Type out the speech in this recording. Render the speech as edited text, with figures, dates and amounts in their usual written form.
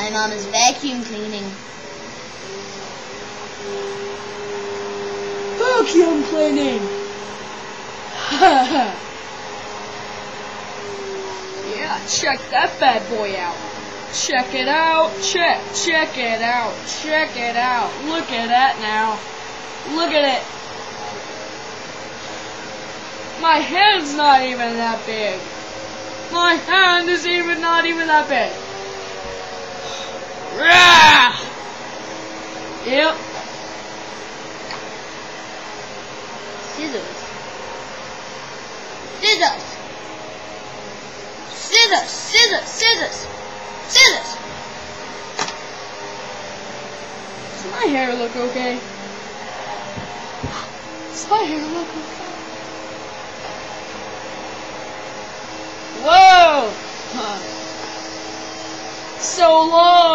turn on his vacuum cleaning. Vacuum cleaning! Yeah, check that bad boy out. Check it out. Check it out. Check it out. Look at that now. Look at it. My hand's not even that big. My hand is not even that big. Rah! Yep. Scissors. Scissors. Scissors. Scissors. Scissors. Scissors. Does my hair look okay? Does my hair look okay? Whoa! So long!